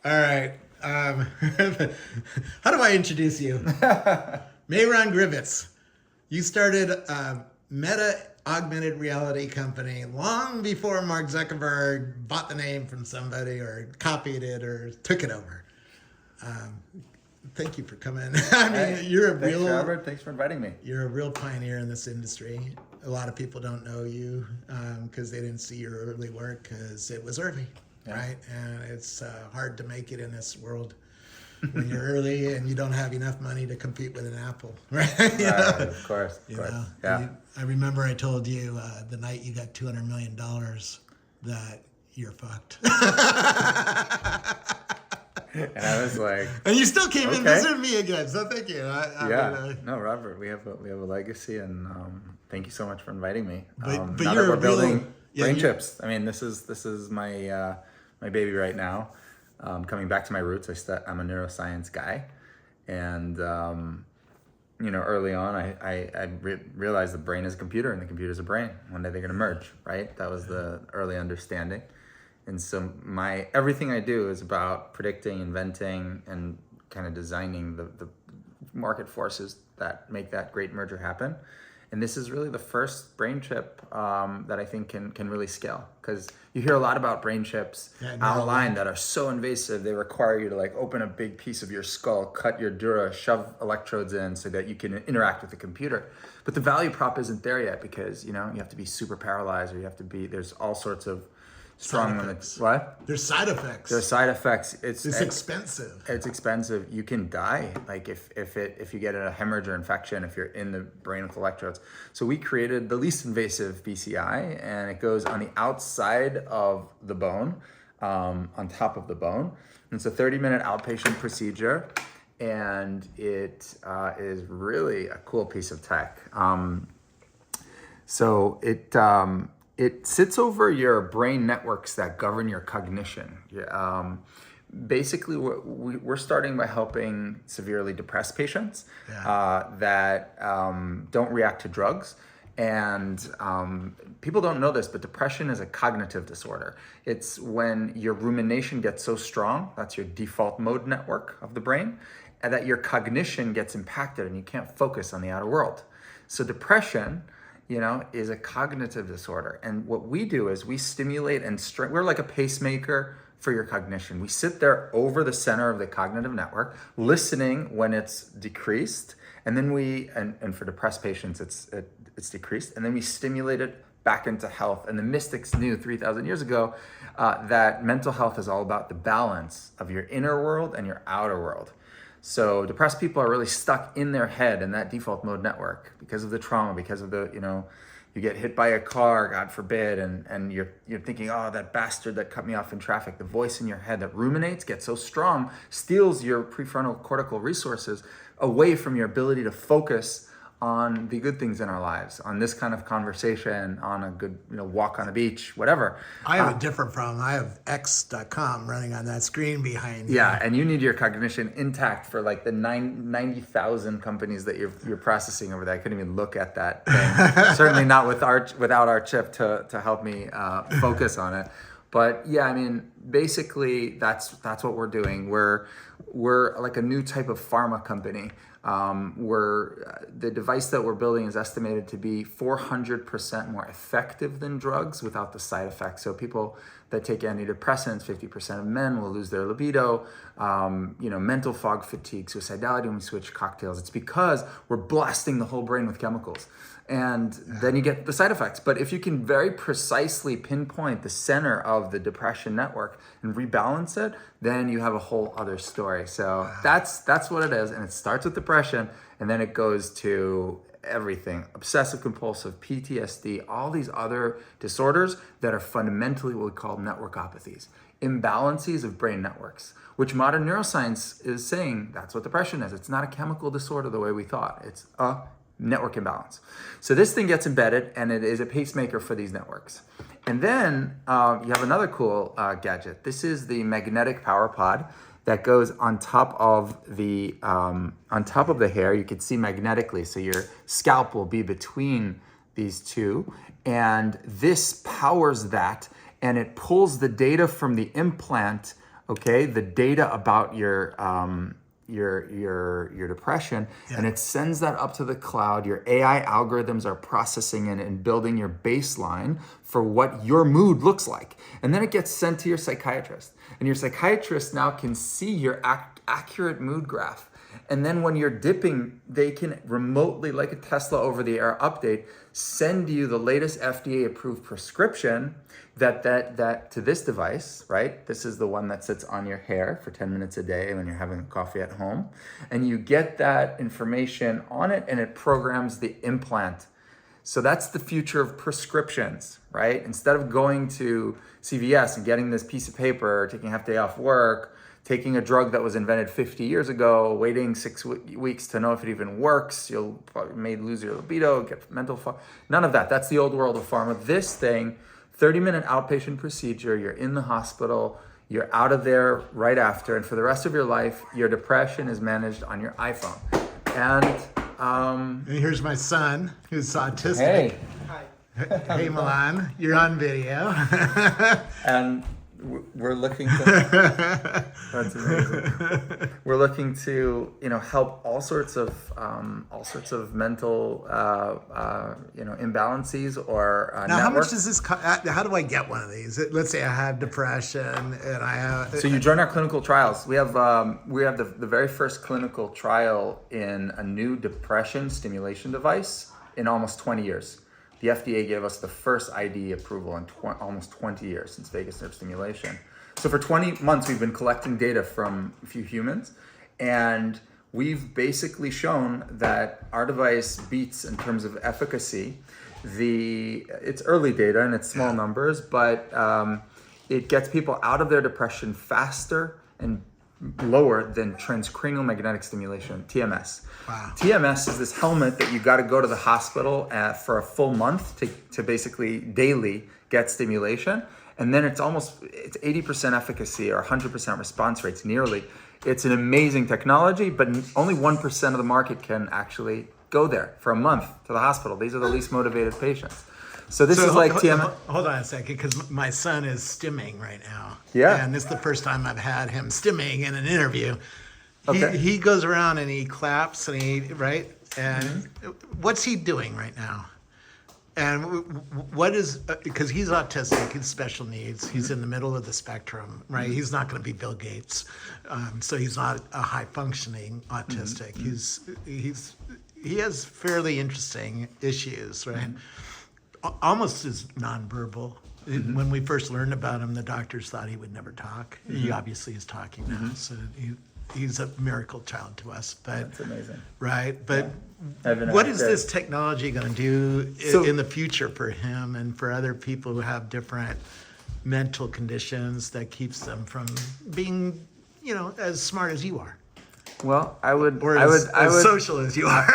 All right. How do I introduce you? Meron Grivets. You started a Meta augmented reality company long before Mark Zuckerberg bought the name from somebody or copied it or took it over. Um, Thank you for coming. I mean, Hey, you're a thanks, real Robert. Thanks for inviting me. you're a real pioneer in this industry. A lot of people don't know you because they didn't see your early work because it was early, Yeah. right? And it's hard to make it in this world when you're early and you don't have enough money to compete with an Apple, right? Right, of course, of You course. know, Yeah. I remember I told you the night you got $200 million that you're fucked. And I was like, And you still came and Okay. visited me again, so thank you. yeah, no, Robert, we have a legacy, and thank you so much for inviting me. But Now you're that we're a real- building yeah, brain you- chips. I mean, this is my my baby right now. Coming back to my roots, I'm a neuroscience guy, and early on, I realized the brain is a computer and the computer is a brain. One day they're going to merge, right? That was the early understanding. And so everything I do is about predicting, inventing, and kind of designing the market forces that make that great merger happen. And this is really the first brain chip that I think can really scale. Because you hear a lot about brain chips online that are so invasive, they require you to like open a big piece of your skull, cut your dura, shove electrodes in so that you can interact with the computer. But the value prop isn't there yet because, you have to be super paralyzed, or there's all sorts of strong limits. What? There's side effects. There's side effects. It's expensive. It's expensive. You can die, like if you get a hemorrhage or infection if you're in the brain with electrodes. So we created the least invasive BCI, and it goes on the outside of the bone, on top of the bone. And it's a 30-minute outpatient procedure, and it is really a cool piece of tech. So it sits over your brain networks that govern your cognition. Basically, we're starting by helping severely depressed patients that don't react to drugs. And people don't know this, but depression is a cognitive disorder. It's when your rumination gets so strong, that's your default mode network of the brain, and that your cognition gets impacted and you can't focus on the outer world. So depression, is a cognitive disorder. And what we do is we stimulate and we're like a pacemaker for your cognition. We sit there over the center of the cognitive network, listening when it's decreased. And then and for depressed patients, it's decreased. And then we stimulate it back into health. And the mystics knew 3,000 years ago that mental health is all about the balance of your inner world and your outer world. So depressed people are really stuck in their head in that default mode network because of the trauma, because of the, you get hit by a car, God forbid, and you're thinking, oh, that bastard that cut me off in traffic. The voice in your head that ruminates, gets so strong, steals your prefrontal cortical resources away from your ability to focus on the good things in our lives, on this kind of conversation, on a good walk on a beach, whatever. I have a different problem. I have X.com running on that screen behind me. Yeah, and you need your cognition intact for like the 90,000 companies that you're processing over there. I couldn't even look at that thing. Certainly not without our chip to help me focus on it. But yeah, I mean, basically that's what we're doing. We're like a new type of pharma company. The device that we're building is estimated to be 400% more effective than drugs without the side effects. So people that take antidepressants, 50% of men will lose their libido, mental fog, fatigue, suicidality when we switch cocktails. It's because we're blasting the whole brain with chemicals. And then you get the side effects. But if you can very precisely pinpoint the center of the depression network and rebalance it, then you have a whole other story. So that's what it is. And it starts with depression, and then it goes to everything: obsessive compulsive, PTSD, all these other disorders that are fundamentally what we call networkopathies, imbalances of brain networks, which modern neuroscience is saying that's what depression is. It's not a chemical disorder the way we thought. It's a network imbalance. So this thing gets embedded, and it is a pacemaker for these networks. And then you have another cool gadget. This is the magnetic power pod that goes on top of the hair. You can see magnetically, so your scalp will be between these two, and this powers that, and it pulls the data from the implant okay, the data about your depression, and it sends that up to the cloud. Your AI algorithms are processing it and building your baseline for what your mood looks like. And then it gets sent to your psychiatrist. And your psychiatrist now can see your accurate mood graph. And then when you're dipping, they can remotely, like a Tesla over-the-air update, send you the latest FDA-approved prescription that to this device, right? This is the one that sits on your hair for 10 minutes a day when you're having coffee at home. And you get that information on it, and it programs the implant. So that's the future of prescriptions, right? Instead of going to CVS and getting this piece of paper, taking a half day off work, taking a drug that was invented 50 years ago, waiting 6 weeks to know if it even works, you'll may lose your libido, get mental fog. None of that. That's the old world of pharma. This thing, 30-minute outpatient procedure, you're in the hospital, you're out of there right after, and for the rest of your life, your depression is managed on your iPhone. And here's my son, who's autistic. Hey. Hey, Milan, you're on video. And we're looking to that's amazing. We're looking to help all sorts of mental imbalances or now, how much does this how do I get one of these? Let's say I have depression and I have. So you join our clinical trials. We have the very first clinical trial in a new depression stimulation device in almost 20 years. The FDA gave us the first ID approval in almost 20 years since vagus nerve stimulation. So for 20 months, we've been collecting data from a few humans, and we've basically shown that our device beats in terms of efficacy. It's early data and it's small numbers, but it gets people out of their depression faster and lower than transcranial magnetic stimulation, TMS. Wow. TMS is this helmet that you got to go to the hospital for a full month to basically daily get stimulation. And then it's 80% efficacy or 100% response rates nearly. It's an amazing technology, but only 1% of the market can actually go there for a month to the hospital. These are the least motivated patients. So this is like TMS. Hold on a second, because my son is stimming right now. Yeah. And this is the first time I've had him stimming in an interview. Okay. He goes around and he claps and right? And what's he doing right now? And what is, because he's autistic, he's special needs, he's in the middle of the spectrum, right? He's not going to be Bill Gates. So he's not a high functioning autistic. He has fairly interesting issues, right? Almost as nonverbal. When we first learned about him, the doctors thought he would never talk. He obviously is talking now, so he's a miracle child to us. But that's amazing, right? But what is this technology going to do in the future for him and for other people who have different mental conditions that keeps them from being, as smart as you are? Well, I would social as you are.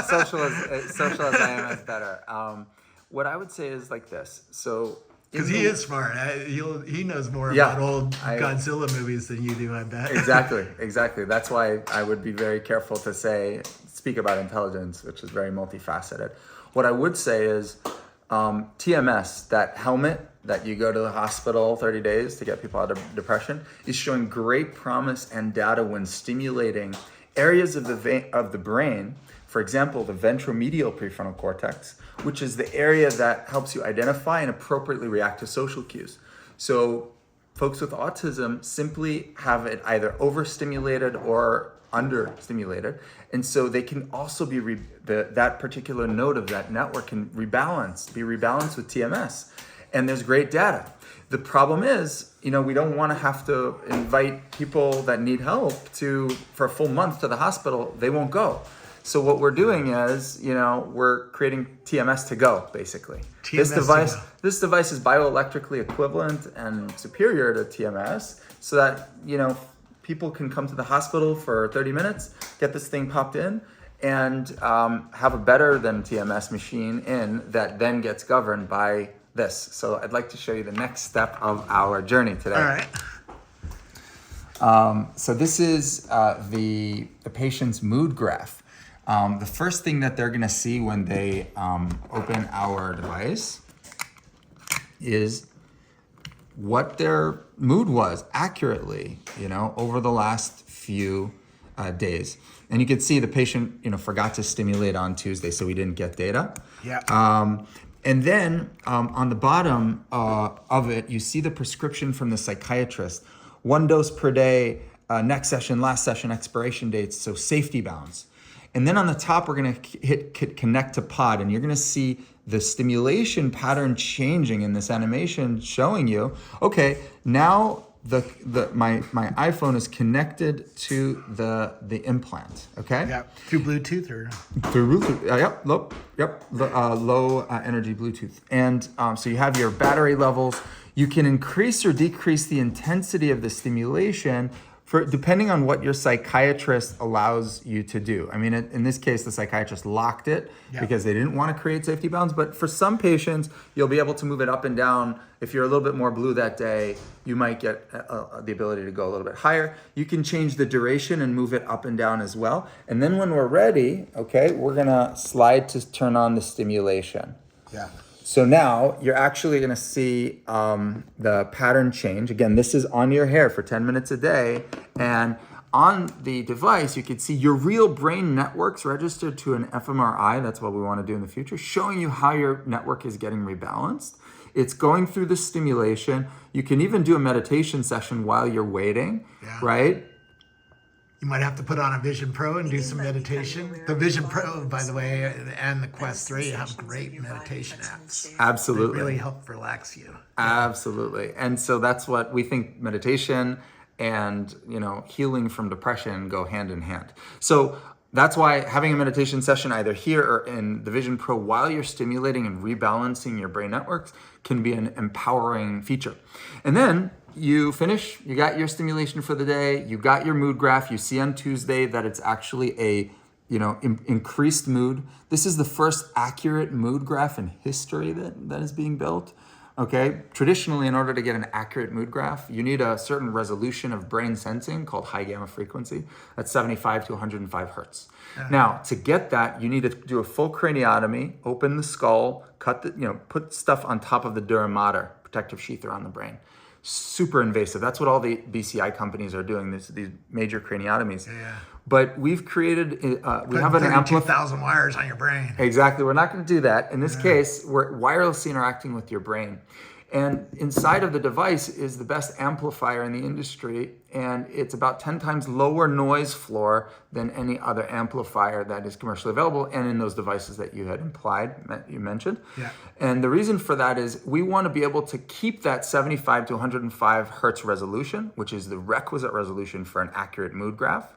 social as I am is better. What I would say is like this. So because he is smart, he knows more about old Godzilla movies than you do, I bet. Exactly. That's why I would be very careful to speak about intelligence, which is very multifaceted. What I would say is TMS, that helmet that you go to the hospital 30 days to get people out of depression, is showing great promise and data when stimulating areas of the brain. For example, the ventromedial prefrontal cortex, which is the area that helps you identify and appropriately react to social cues. So folks with autism simply have it either overstimulated or understimulated. And so they can also be, that particular node of that network can be rebalanced with TMS. And there's great data. The problem is, we don't want to have to invite people that need help for a full month to the hospital. They won't go. So what we're doing is, we're creating TMS to go, basically. This device is bioelectrically equivalent and superior to TMS, so that, people can come to the hospital for 30 minutes, get this thing popped in, and have a better than TMS machine that then gets governed by this. So I'd like to show you the next step of our journey today. All right. So this is the patient's mood graph. The first thing that they're going to see when they open our device is what their mood was accurately, over the last few days. And you could see the patient, forgot to stimulate on Tuesday, so we didn't get data. Yeah. And then on the bottom of it, you see the prescription from the psychiatrist. 1 dose per day, next session, last session, expiration dates, so safety bounds. And then on the top, we're going to hit connect to pod, and you're going to see the stimulation pattern changing in this animation, showing you, okay, now my iPhone is connected to the implant. Okay. Yeah. Through Bluetooth or through Bluetooth. Low energy Bluetooth, and so you have your battery levels. You can increase or decrease the intensity of the stimulation depending on what your psychiatrist allows you to do. I mean, in this case, the psychiatrist locked it because they didn't want to create safety bounds. But for some patients, you'll be able to move it up and down. If you're a little bit more blue that day, you might get the ability to go a little bit higher. You can change the duration and move it up and down as well. And then when we're ready, okay, we're gonna slide to turn on the stimulation. Yeah. So now you're actually going to see the pattern change. Again, this is on your hair for 10 minutes a day. And on the device, you can see your real brain networks registered to an fMRI. That's what we want to do in the future, showing you how your network is getting rebalanced. It's going through the stimulation. You can even do a meditation session while you're waiting, right? You might have to put on a Vision Pro and do some meditation. The Vision Pro, by the way, and the Quest 3 have great meditation apps. Absolutely. They really help relax you. Absolutely. And so that's what we think meditation and, healing from depression go hand in hand. So that's why having a meditation session either here or in the Vision Pro while you're stimulating and rebalancing your brain networks can be an empowering feature. And then you finish, you got your stimulation for the day, you got your mood graph, you see on Tuesday that it's actually a increased mood. This is the first accurate mood graph in history that is being built. Okay, traditionally, in order to get an accurate mood graph, you need a certain resolution of brain sensing called high gamma frequency. That's 75 to 105 hertz. Now, to get that, you need to do a full craniotomy, open the skull, put stuff on top of the dura mater, protective sheath around the brain. Super invasive. That's what all the BCI companies are doing, these major craniotomies. Yeah. But we've created, we have an amplifier. 2,000 wires on your brain. Exactly. We're not going to do that. In this case, we're wirelessly interacting with your brain. And inside of the device is the best amplifier in the industry. And it's about 10 times lower noise floor than any other amplifier that is commercially available and in those devices that you had you mentioned. Yeah. And the reason for that is we want to be able to keep that 75 to 105 hertz resolution, which is the requisite resolution for an accurate mood graph,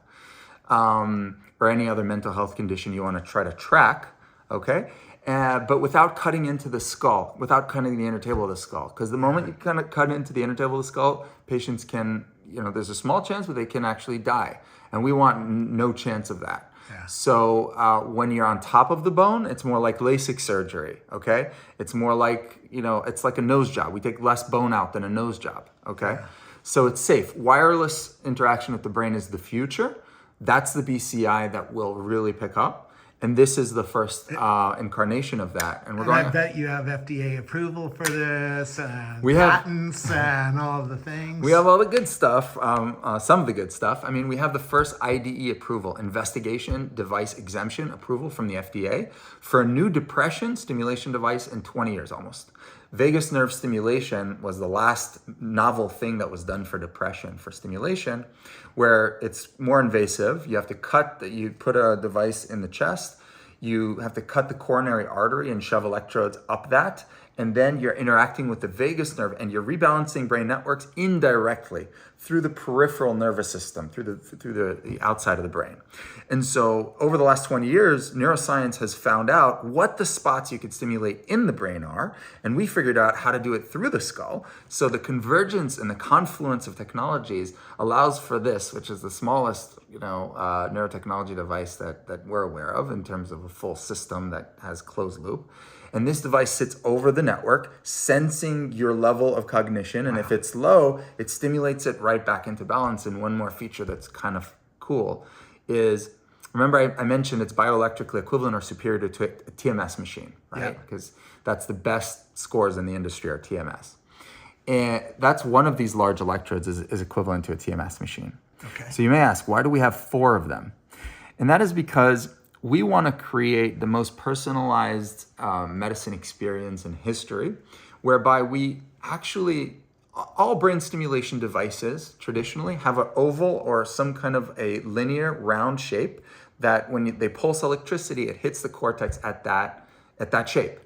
or any other mental health condition you want to try to track, okay? But without cutting into the skull, without cutting the inner table of the skull. Because the moment you kind of cut into the inner table of the skull, patients can, there's a small chance, but they can actually die. And we want no chance of that. Yeah. So when you're on top of the bone, it's more like LASIK surgery, okay? It's more like, it's like a nose job. We take less bone out than a nose job, okay? Yeah. So it's safe. Wireless interaction with the brain is the future. That's the BCI that will really pick up. And this is the first incarnation of that. And I bet you have FDA approval for this, and patents and all of the things. We have all the good stuff, some of the good stuff. I mean, we have the first IDE approval, investigation device exemption approval from the FDA for a new depression stimulation device in 20 years almost. Vagus nerve stimulation was the last novel thing that was done for depression for stimulation, where it's more invasive. You have to you put a device in the chest, you have to cut the coronary artery and shove electrodes up that, and then you're interacting with the vagus nerve and you're rebalancing brain networks indirectly through the peripheral nervous system, through the outside of the brain. And so over the last 20 years, neuroscience has found out what the spots you could stimulate in the brain are, and we figured out how to do it through the skull. So the convergence and the confluence of technologies allows for this, which is the smallest neurotechnology device that we're aware of in terms of a full system that has closed loop. And this device sits over the network, sensing your level of cognition. And if it's low, it stimulates it right back into balance. And one more feature that's kind of cool is, remember I mentioned it's bioelectrically equivalent or superior to a TMS machine, right? Because that's the best scores in the industry are TMS. And that's one of these large electrodes is equivalent to a TMS machine. Okay. So you may ask, why do we have 4 of them? And that is because we want to create the most personalized medicine experience in history, whereby we actually, all brain stimulation devices traditionally have an oval or some kind of a linear round shape that when they pulse electricity, it hits the cortex at that shape.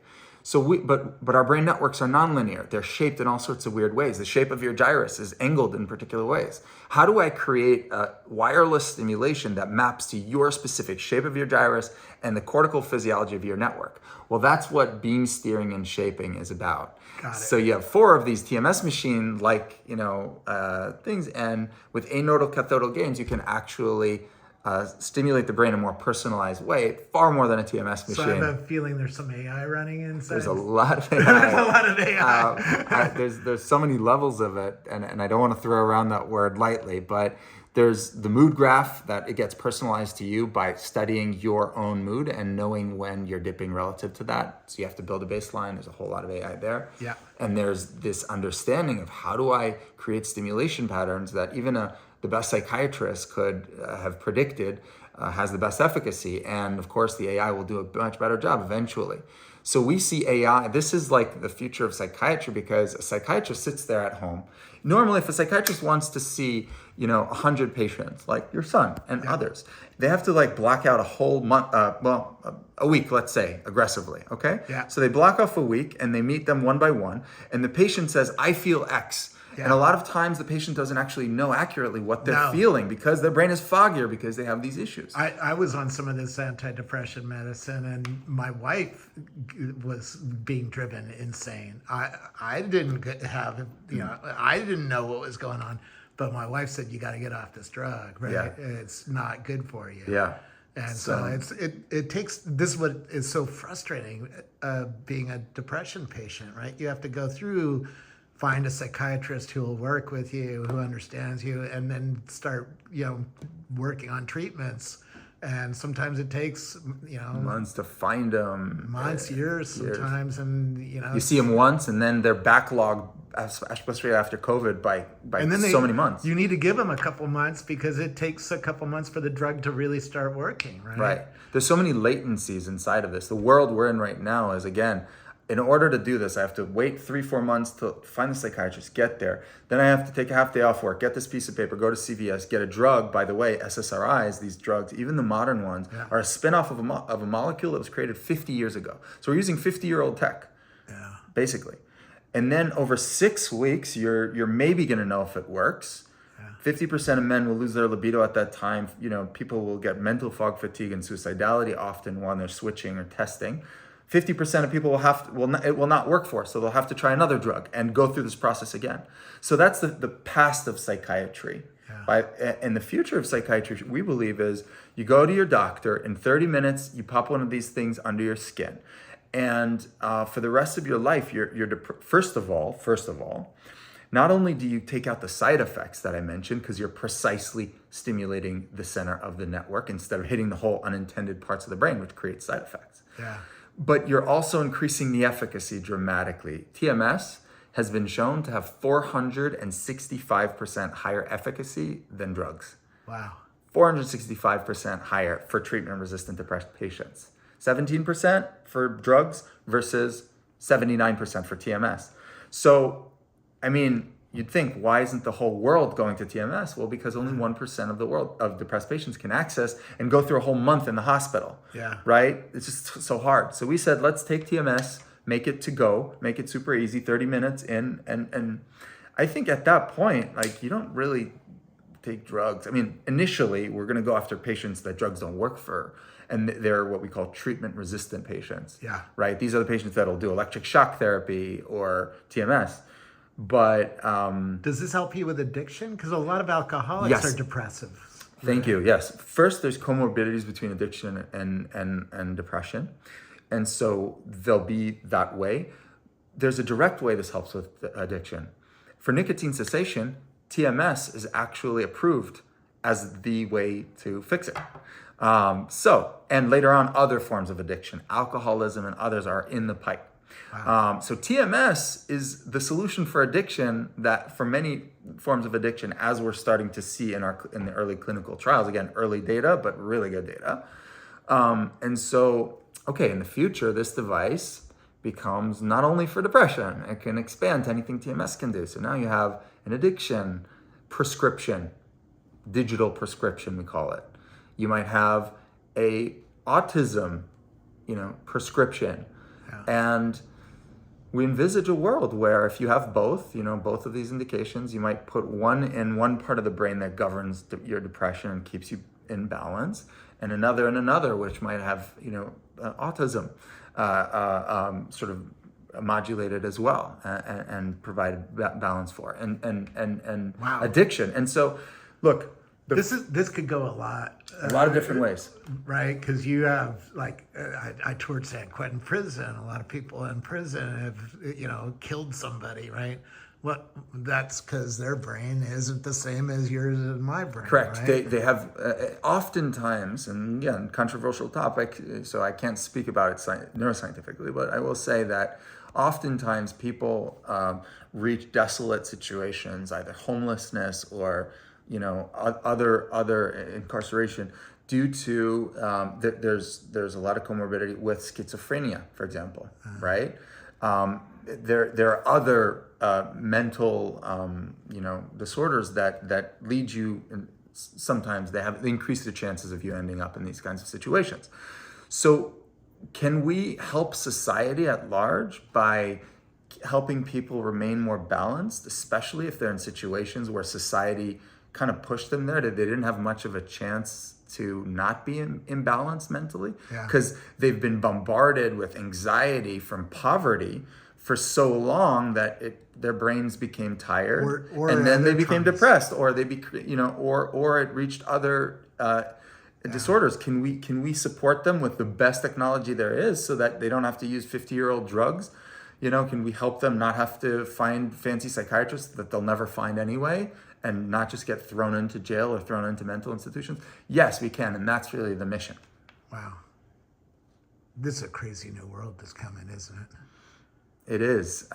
So but our brain networks are nonlinear. They're shaped in all sorts of weird ways. The shape of your gyrus is angled in particular ways. How do I create a wireless stimulation that maps to your specific shape of your gyrus and the cortical physiology of your network? Well, that's what beam steering and shaping is about. Got it. So you have 4 of these TMS machine things, and with anodal cathodal gains, you can actually stimulate the brain in a more personalized way, far more than a TMS machine. So I have a feeling there's some AI running inside. There's a lot of AI. There's a lot of AI. There's so many levels of it, and I don't want to throw around that word lightly, but there's the mood graph that it gets personalized to you by studying your own mood and knowing when you're dipping relative to that. So you have to build a baseline. There's a whole lot of AI there. Yeah. And there's this understanding of how do I create stimulation patterns that even the best psychiatrist could have predicted has the best efficacy. And of course, the AI will do a much better job eventually. So we see AI, this is like the future of psychiatry, because a psychiatrist sits there at home. Normally, if a psychiatrist wants to see, 100 patients, like your son and others, they have to block out a whole month, a week, let's say, aggressively, okay? Yeah. So they block off a week and they meet them one by one, and the patient says, I feel X. Yeah. And a lot of times the patient doesn't actually know accurately what they're feeling because their brain is foggier because they have these issues. I was on some of this antidepressant medicine, and my wife was being driven insane. I didn't have, I didn't know what was going on, but my wife said, you got to get off this drug, right? Yeah. It's not good for you. Yeah. And so it takes, this is what is so frustrating, being a depression patient, right? You have to go through, find a psychiatrist who will work with you, who understands you, and then start, working on treatments. And sometimes it takes, months to find them. Months, years sometimes, and you see them once, and then they're backlogged, especially after COVID, by and then so many months. You need to give them a couple months because it takes a couple months for the drug to really start working, right? Right. There's so many latencies inside of this. The world we're in right now is, again, in order to do this, I have to wait 3-4 months to find the psychiatrist, get there. Then I have to take a half day off work, get this piece of paper, go to CVS, get a drug. By the way, SSRIs, these drugs, even the modern ones, are a spin-off of a molecule that was created 50 years ago. So we're using 50-year-old tech, basically. And then over 6 weeks, you're maybe going to know if it works. 50% of men will lose their libido at that time. People will get mental fog, fatigue, and suicidality often when they're switching or testing. 50% of people it will not work for, so they'll have to try another drug and go through this process again. So that's the past of psychiatry. And the future of psychiatry, we believe, is you go to your doctor, in 30 minutes, you pop one of these things under your skin. And for the rest of your life, first of all, not only do you take out the side effects that I mentioned, because you're precisely stimulating the center of the network instead of hitting the whole unintended parts of the brain, which creates side effects. Yeah. But you're also increasing the efficacy dramatically. TMS has been shown to have 465% higher efficacy than drugs. Wow. 465% higher for treatment-resistant depression patients. 17% for drugs versus 79% for TMS. So, you'd think, why isn't the whole world going to TMS? Well, because only 1% of the world of depressed patients can access and go through a whole month in the hospital. Yeah. Right? It's just so hard. So we said, let's take TMS, make it to go, make it super easy, 30 minutes in. And I think at that point, you don't really take drugs. Initially, we're going to go after patients that drugs don't work for. And they're what we call treatment-resistant patients. Yeah. Right? These are the patients that'll do electric shock therapy or TMS. But does this help you with addiction? Because a lot of alcoholics are depressive. Thank you. Yes. First, there's comorbidities between addiction and depression. And so they'll be that way. There's a direct way this helps with addiction. For nicotine cessation, TMS is actually approved as the way to fix it. And later on, other forms of addiction, alcoholism and others are in the pipe. Wow. So TMS is the solution for addiction, that for many forms of addiction, as we're starting to see in the early clinical trials. Again, early data, but really good data. And so, okay, in the future, this device becomes not only for depression, it can expand to anything TMS can do. So now you have an addiction prescription, digital prescription, we call it. You might have a autism, prescription. Yeah. And we envisage a world where if you have both, both of these indications, you might put one in one part of the brain that governs your depression and keeps you in balance, and another in another, which might have, autism sort of modulated as well, and provide balance for, and Wow. addiction. And so, look, This could go a lot of different ways. right? Because you have I toured San Quentin prison. A lot of people in prison have killed somebody, right? That's because their brain isn't the same as yours and my brain. Correct. Right? They have oftentimes, and again, controversial topic, so I can't speak about it neuroscientifically, but I will say that oftentimes people reach desolate situations, either homelessness or other incarceration, due to there's a lot of comorbidity with schizophrenia, for example, right? There are other mental disorders that lead you, and sometimes they increase the chances of you ending up in these kinds of situations. So can we help society at large by helping people remain more balanced, especially if they're in situations where society kind of pushed them there, that they didn't have much of a chance to not be imbalanced mentally, because they've been bombarded with anxiety from poverty for so long that their brains became tired, or and then they became traumas. depressed, or or it reached other disorders. Can we support them with the best technology there is, so that they don't have to use 50-year-old drugs? Can we help them not have to find fancy psychiatrists that they'll never find anyway, and not just get thrown into jail or thrown into mental institutions? Yes, we can, and that's really the mission. Wow. This is a crazy new world that's coming, isn't it? It is.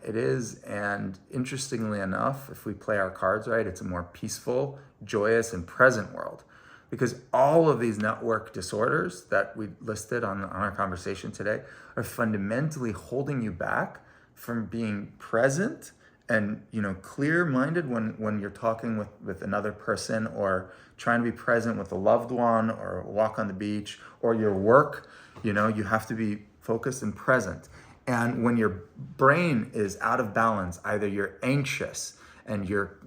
It is, and interestingly enough, if we play our cards right, it's a more peaceful, joyous, and present world. Because all of these network disorders that we listed on our conversation today are fundamentally holding you back from being present and clear-minded when you're talking with another person, or trying to be present with a loved one, or walk on the beach, or your work. You have to be focused and present. And when your brain is out of balance, either you're anxious and you're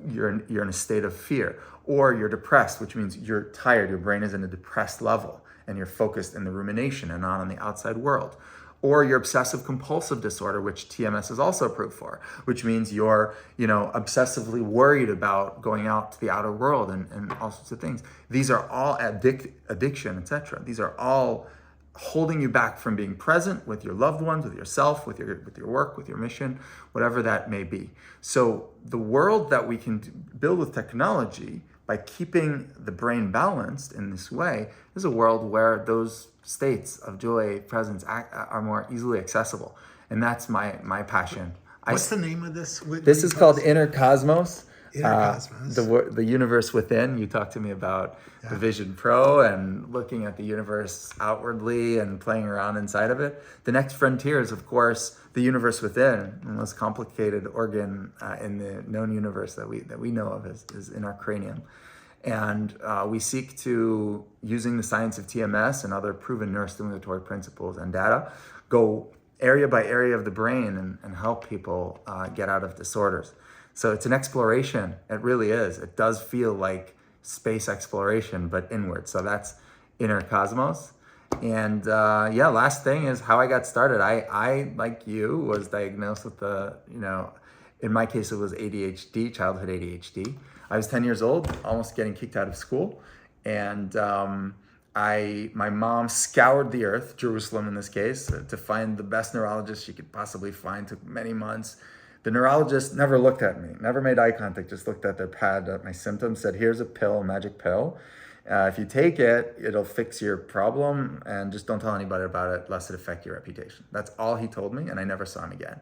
in a state of fear, or you're depressed, which means you're tired, your brain is in a depressed level, and you're focused in the rumination and not on the outside world. Or your obsessive compulsive disorder, which TMS is also approved for, which means you're, obsessively worried about going out to the outer world and all sorts of things. These are all addiction, etc. These are all holding you back from being present with your loved ones, with yourself, with your work, with your mission, whatever that may be. So the world that we can build with technology, by keeping the brain balanced in this way, is a world where those states of joy, presence are more easily accessible. And that's my passion. What's the name of this? This is called InnerCosmos. InnerCosmos. The universe within. You talked to me about the Vision Pro and looking at the universe outwardly and playing around inside of it. The next frontier is, of course, the universe within. The most complicated organ in the known universe that we know of is in our cranium. And we seek to, using the science of TMS and other proven neurostimulatory principles and data, go area by area of the brain and help people get out of disorders. So it's an exploration. It really is. It does feel like space exploration, but inward. So that's InnerCosmos. And last thing is how I got started. I like you, was diagnosed with in my case, it was ADHD, childhood ADHD. I was 10 years old, almost getting kicked out of school. And my mom scoured the earth, Jerusalem in this case, to find the best neurologist she could possibly find. Took many months. The neurologist never looked at me, never made eye contact, just looked at their pad, at my symptoms, said, here's a pill, a magic pill, If you take it, it'll fix your problem, and just don't tell anybody about it lest it affect your reputation. That's all he told me, and I never saw him again.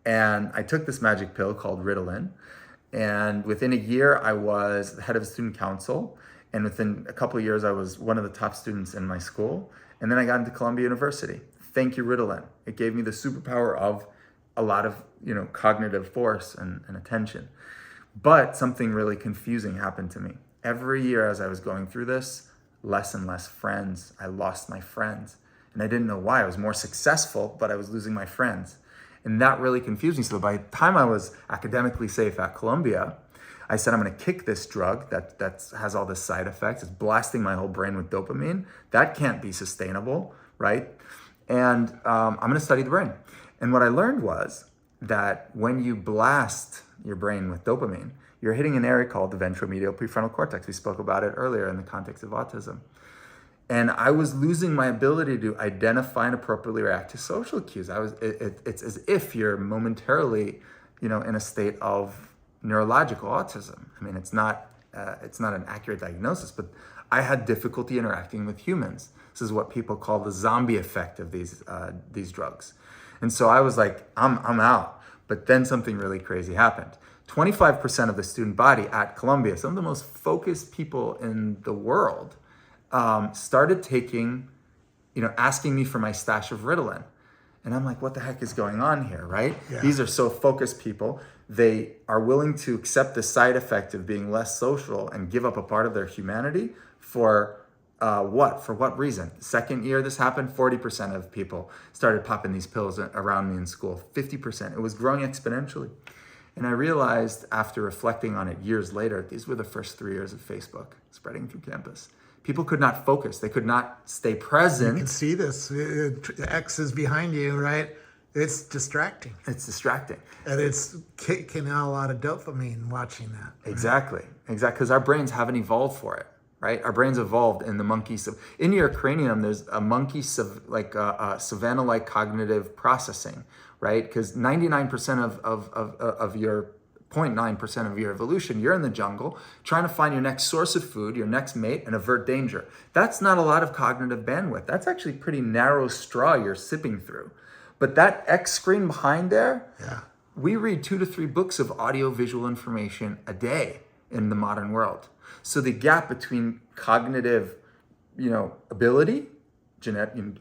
And I took this magic pill called Ritalin, and within a year I was the head of student council, and within a couple of years I was one of the top students in my school, and then I got into Columbia University. Thank you, Ritalin. It gave me the superpower of a lot of cognitive force and attention. But something really confusing happened to me. Every year as I was going through this, less and less friends. I lost my friends. And I didn't know why. I was more successful, but I was losing my friends. And that really confused me. So by the time I was academically safe at Columbia, I said, I'm going to kick this drug that has all this side effects. It's blasting my whole brain with dopamine. That can't be sustainable, right? And I'm going to study the brain. And what I learned was that when you blast your brain with dopamine, you're hitting an area called the ventromedial prefrontal cortex. We spoke about it earlier in the context of autism. And I was losing my ability to identify and appropriately react to social cues. It's as if you're momentarily, in a state of neurological autism. I mean, it's not an accurate diagnosis, but I had difficulty interacting with humans. This is what people call the zombie effect of these drugs. And so I was like, I'm out. But then something really crazy happened. 25% of the student body at Columbia, some of the most focused people in the world, started taking, asking me for my stash of Ritalin. And I'm like, what the heck is going on here, right? Yeah. These are so focused people. They are willing to accept the side effect of being less social and give up a part of their humanity for what? For what reason? Second year this happened, 40% of people started popping these pills around me in school. 50%. It was growing exponentially. And I realized after reflecting on it years later, these were the first 3 years of Facebook spreading through campus. People could not focus. They could not stay present. You can see this. X is behind you, right? It's distracting. It's distracting. And it's kicking out a lot of dopamine watching that. Right? Exactly. Because our brains haven't evolved for it, right? Our brains evolved in the monkeys. In your cranium, there's a monkey, savanna-like cognitive processing, right? Because 99% of your 0.9% of your evolution, you're in the jungle trying to find your next source of food, your next mate, and avert danger. That's not a lot of cognitive bandwidth. That's actually pretty narrow straw you're sipping through. But that X screen behind there, we read 2 to 3 books of audio-visual information a day in the modern world. So the gap between cognitive, ability,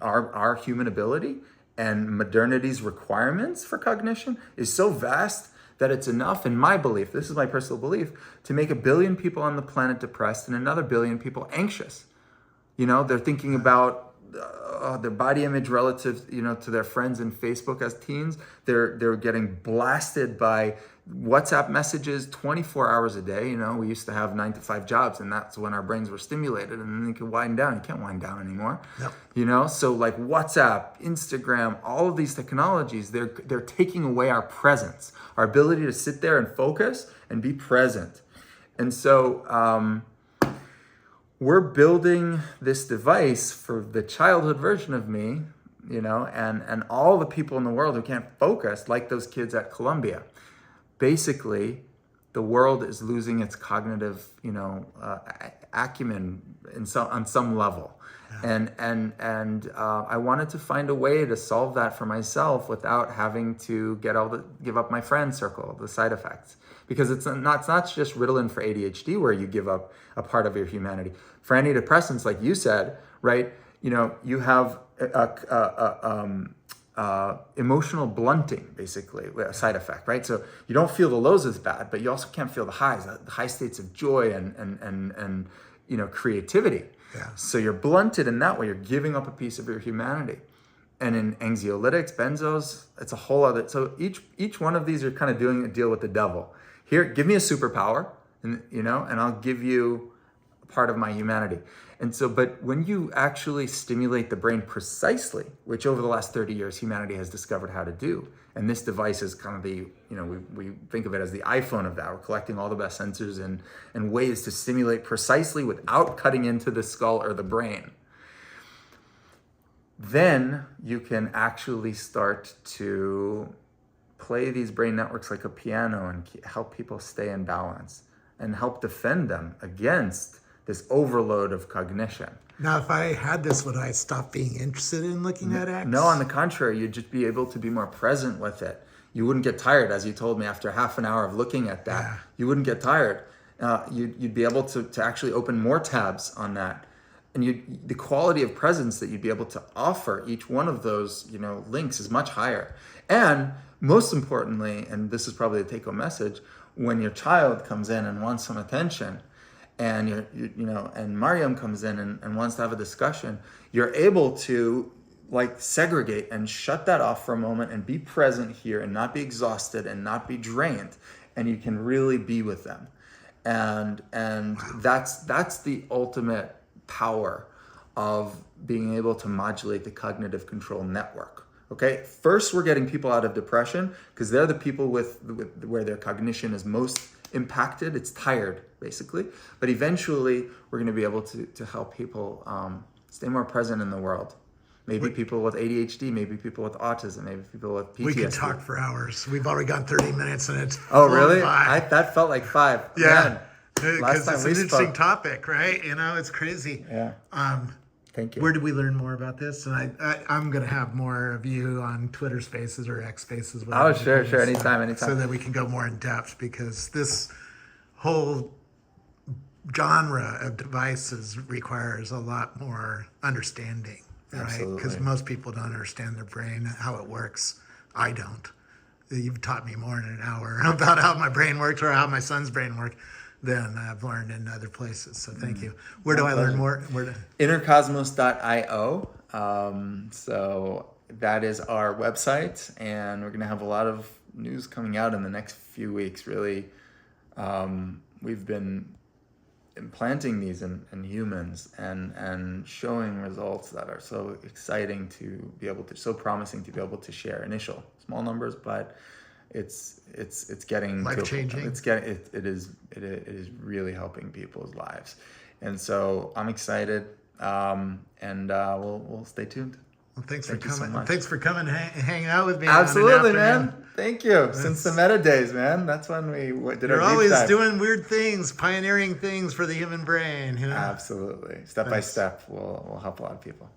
our human ability, and modernity's requirements for cognition is so vast that it's enough, in my belief, this is my personal belief, to make 1 billion people on the planet depressed and another 1 billion people anxious. They're thinking about their body image relative, to their friends in Facebook as teens. They're getting blasted by WhatsApp messages 24 hours a day. We used to have 9 to 5 jobs, and that's when our brains were stimulated, and then you could wind down. You can't wind down anymore. Yep. So like WhatsApp, Instagram, all of these technologies, they're taking away our presence, our ability to sit there and focus and be present. And so we're building this device for the childhood version of me, and all the people in the world who can't focus, like those kids at Columbia. Basically, the world is losing its cognitive, acumen on some level. Yeah. And I wanted to find a way to solve that for myself without having to give up my friend circle, the side effects. Because it's not just Ritalin for ADHD where you give up a part of your humanity. For antidepressants, like you said, right? You have emotional blunting, basically, a side effect, right? So you don't feel the lows as bad, but you also can't feel the highs, the high states of joy and creativity. Yeah. So you're blunted in that way. You're giving up a piece of your humanity. And in anxiolytics, benzos, it's a whole other. So each one of these are kind of doing a deal with the devil. Here, give me a superpower, and I'll give you a part of my humanity. And so, but when you actually stimulate the brain precisely, which over the last 30 years, humanity has discovered how to do, and this device is kind of the, we think of it as the iPhone of that. We're collecting all the best sensors and ways to stimulate precisely without cutting into the skull or the brain. Then you can actually start to play these brain networks like a piano and help people stay in balance and help defend them against this overload of cognition. Now, if I had this, would I stop being interested in looking at X? No, on the contrary, you'd just be able to be more present with it. You wouldn't get tired, as you told me, after half an hour of looking at that. Yeah. You wouldn't get tired. You'd be able to actually open more tabs on that. And the quality of presence that you'd be able to offer each one of those, links is much higher. And most importantly, and this is probably the take-home message, when your child comes in and wants some attention, and and Mariam comes in and wants to have a discussion, you're able to segregate and shut that off for a moment and be present here and not be exhausted and not be drained, and you can really be with them. And that's the ultimate power of being able to modulate the cognitive control network. Okay, first we're getting people out of depression because they're the people with where their cognition is most impacted. It's tired, basically. But eventually, we're going to be able to help people stay more present in the world. Maybe people with ADHD, maybe people with autism, maybe people with PTSD. We could talk for hours. We've already gone 30 minutes and it's Oh, really? That felt like 5. Yeah. Man, Because it's an interesting topic, right? It's crazy. Yeah. Thank you. Where do we learn more about this? And I'm going to have more of you on Twitter Spaces or X Spaces. Oh, sure. Anytime. So that we can go more in depth, because this whole genre of devices requires a lot more understanding, right? Because most people don't understand their brain, how it works. I don't. You've taught me more in an hour about how my brain works or how my son's brain works than I've learned in other places. So thank you. Where do I learn more? InnerCosmos.io. So that is our website, and we're going to have a lot of news coming out in the next few weeks. Really, we've been implanting these in humans and showing results that are so exciting to be able to, so promising to be able to share. Initial small numbers, but it's getting life-changing. It is really helping people's lives, and so I'm excited. We'll stay tuned. Well, thanks for coming. So much. Thanks for coming and hanging out with me. Absolutely, man. Thank you. Since the meta days, man. That's when we did You're our deep always dive. doing weird things, pioneering things for the human brain. Absolutely. Step by step, we'll help a lot of people.